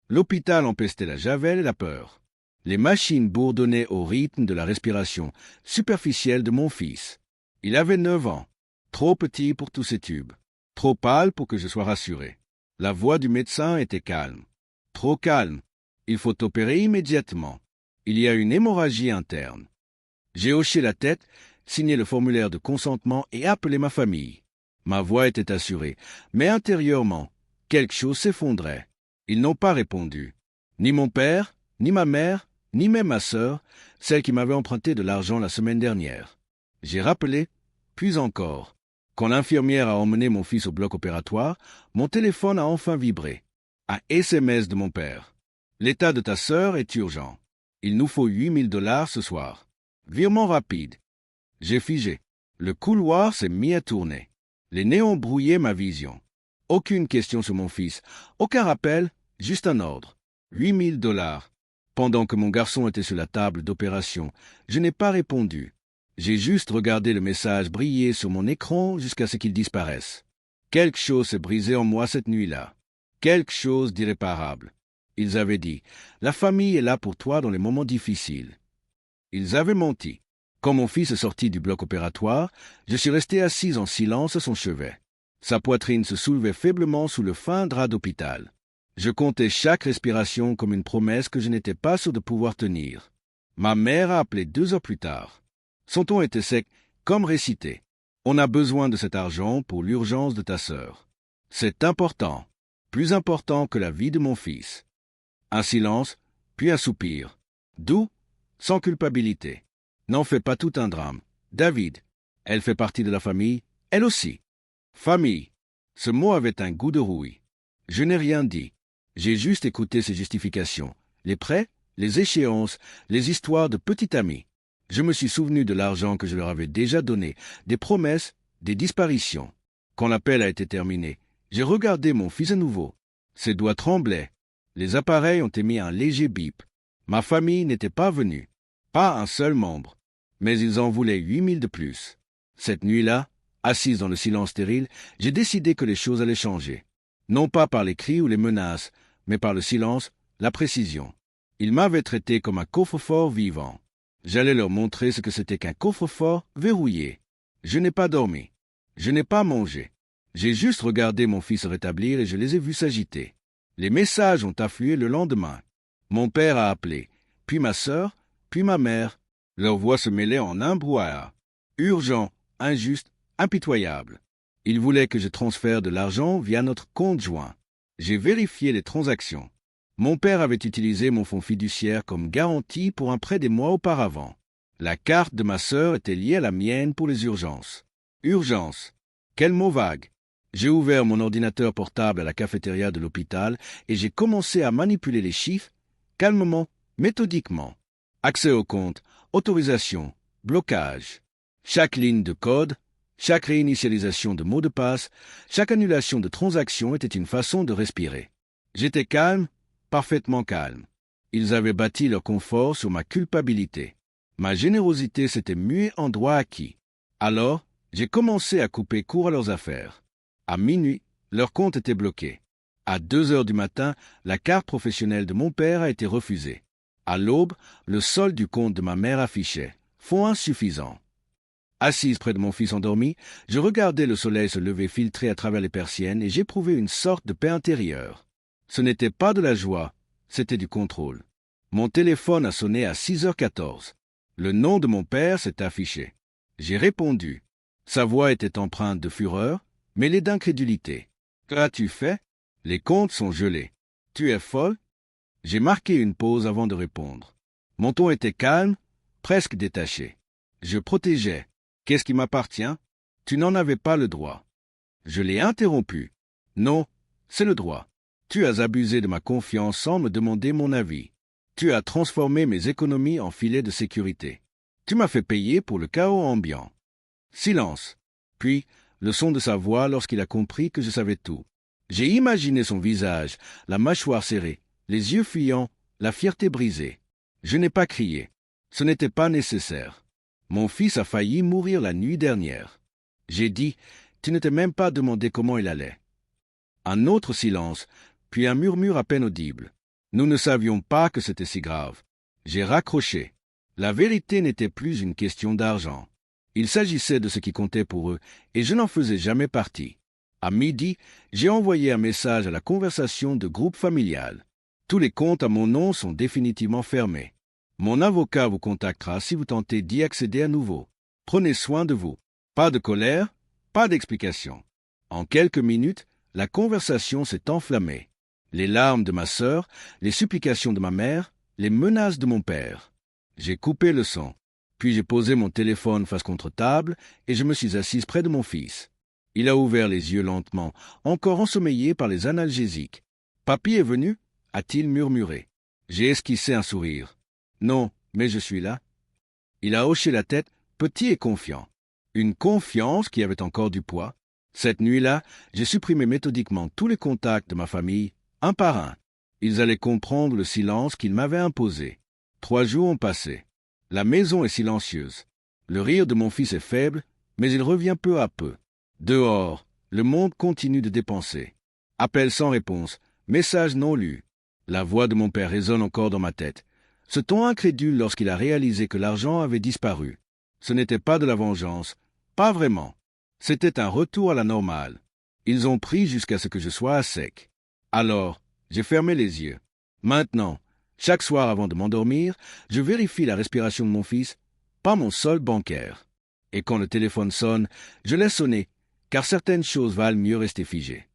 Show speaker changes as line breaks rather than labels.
L'hôpital empestait la javel et la peur. Les machines bourdonnaient au rythme de la respiration superficielle de mon fils. Il avait 9 ans, trop petit pour tous ces tubes, trop pâle pour que je sois rassuré. La voix du médecin était calme, trop calme. Il faut opérer immédiatement. Il y a une hémorragie interne. J'ai hoché la tête, signé le formulaire de consentement et appelé ma famille. Ma voix était assurée, mais intérieurement, quelque chose s'effondrait. Ils n'ont pas répondu. Ni mon père, ni ma mère, ni même ma sœur, celle qui m'avait emprunté de l'argent la semaine dernière. J'ai rappelé, puis encore. Quand l'infirmière a emmené mon fils au bloc opératoire, mon téléphone a enfin vibré. Un SMS de mon père. L'état de ta sœur est urgent. Il nous faut 8 000 $ ce soir. Virement rapide. J'ai figé. Le couloir s'est mis à tourner. Les néons brouillaient ma vision. Aucune question sur mon fils. Aucun rappel, juste un ordre. 8 000 $. Pendant que mon garçon était sur la table d'opération, je n'ai pas répondu. J'ai juste regardé le message briller sur mon écran jusqu'à ce qu'il disparaisse. Quelque chose s'est brisé en moi cette nuit-là. Quelque chose d'irréparable. Ils avaient dit, la famille est là pour toi dans les moments difficiles. Ils avaient menti. Quand mon fils est sorti du bloc opératoire, je suis resté assis en silence à son chevet. Sa poitrine se soulevait faiblement sous le fin drap d'hôpital. Je comptais chaque respiration comme une promesse que je n'étais pas sûr de pouvoir tenir. Ma mère a appelé 2 heures plus tard. Son ton était sec, comme récité. On a besoin de cet argent pour l'urgence de ta sœur. C'est important, plus important que la vie de mon fils. Un silence, puis un soupir. Doux, sans culpabilité. N'en fais pas tout un drame. David, elle fait partie de la famille, elle aussi. Famille. Ce mot avait un goût de rouille. Je n'ai rien dit. J'ai juste écouté ses justifications. Les prêts, les échéances, les histoires de petits amis. Je me suis souvenu de l'argent que je leur avais déjà donné, des promesses, des disparitions. Quand l'appel a été terminé, j'ai regardé mon fils à nouveau. Ses doigts tremblaient. Les appareils ont émis un léger bip. Ma famille n'était pas venue. Pas un seul membre. Mais ils en voulaient 8 000 de plus. Cette nuit-là, assise dans le silence stérile, j'ai décidé que les choses allaient changer. Non pas par les cris ou les menaces, mais par le silence, la précision. Ils m'avaient traité comme un coffre-fort vivant. J'allais leur montrer ce que c'était qu'un coffre-fort verrouillé. Je n'ai pas dormi. Je n'ai pas mangé. J'ai juste regardé mon fils se rétablir et je les ai vus s'agiter. Les messages ont afflué le lendemain. Mon père a appelé, puis ma sœur, puis ma mère. Leurs voix se mêlaient en un brouhaha. Urgent, injuste, impitoyable. Ils voulaient que je transfère de l'argent via notre compte joint. J'ai vérifié les transactions. Mon père avait utilisé mon fonds fiduciaire comme garantie pour un prêt des mois auparavant. La carte de ma sœur était liée à la mienne pour les urgences. Urgence. Quel mot vague. J'ai ouvert mon ordinateur portable à la cafétéria de l'hôpital et j'ai commencé à manipuler les chiffres, calmement, méthodiquement. Accès au compte, autorisation, blocage. Chaque ligne de code, chaque réinitialisation de mot de passe, chaque annulation de transaction était une façon de respirer. J'étais calme, parfaitement calme. Ils avaient bâti leur confort sur ma culpabilité. Ma générosité s'était muée en droit acquis. Alors, j'ai commencé à couper court à leurs affaires. À minuit, leur compte était bloqué. À 2 heures du matin, la carte professionnelle de mon père a été refusée. À l'aube, le solde du compte de ma mère affichait « fonds insuffisants ». Assise près de mon fils endormi, je regardais le soleil se lever filtré à travers les persiennes et j'éprouvais une sorte de paix intérieure. Ce n'était pas de la joie, c'était du contrôle. Mon téléphone a sonné à 6h14. Le nom de mon père s'est affiché. J'ai répondu. Sa voix était empreinte de fureur, mêlée d'incrédulité. « Qu'as-tu fait ? Les comptes sont gelés. Tu es folle ?» J'ai marqué une pause avant de répondre. Mon ton était calme, presque détaché. Je protégeais. « Qu'est-ce qui m'appartient ? Tu n'en avais pas le droit. » Je l'ai interrompu. « Non, c'est le droit. Tu as abusé de ma confiance sans me demander mon avis. Tu as transformé mes économies en filet de sécurité. Tu m'as fait payer pour le chaos ambiant. » Silence. Puis, le son de sa voix lorsqu'il a compris que je savais tout. J'ai imaginé son visage, la mâchoire serrée, les yeux fuyants, la fierté brisée. Je n'ai pas crié. Ce n'était pas nécessaire. Mon fils a failli mourir la nuit dernière. J'ai dit, tu ne t'es même pas demandé comment il allait. Un autre silence, puis un murmure à peine audible. Nous ne savions pas que c'était si grave. J'ai raccroché. La vérité n'était plus une question d'argent. Il s'agissait de ce qui comptait pour eux, et je n'en faisais jamais partie. À midi, j'ai envoyé un message à la conversation de groupe familial. Tous les comptes à mon nom sont définitivement fermés. Mon avocat vous contactera si vous tentez d'y accéder à nouveau. Prenez soin de vous. Pas de colère, pas d'explication. En quelques minutes, la conversation s'est enflammée. Les larmes de ma sœur, les supplications de ma mère, les menaces de mon père. J'ai coupé le son. Puis j'ai posé mon téléphone face contre table et je me suis assise près de mon fils. Il a ouvert les yeux lentement, encore ensommeillé par les analgésiques. « Papy est venu ?» a-t-il murmuré. J'ai esquissé un sourire. « Non, mais je suis là. » Il a hoché la tête, petit et confiant. Une confiance qui avait encore du poids. Cette nuit-là, j'ai supprimé méthodiquement tous les contacts de ma famille, un par un. Ils allaient comprendre le silence qu'ils m'avaient imposé. 3 jours ont passé. La maison est silencieuse. Le rire de mon fils est faible, mais il revient peu à peu. Dehors, le monde continue de dépenser. Appel sans réponse, message non lu. La voix de mon père résonne encore dans ma tête. Ce ton incrédule lorsqu'il a réalisé que l'argent avait disparu. Ce n'était pas de la vengeance, pas vraiment. C'était un retour à la normale. Ils ont pris jusqu'à ce que je sois à sec. Alors, j'ai fermé les yeux. Maintenant, chaque soir avant de m'endormir, je vérifie la respiration de mon fils, pas mon solde bancaire. Et quand le téléphone sonne, je laisse sonner, car certaines choses valent mieux rester figées.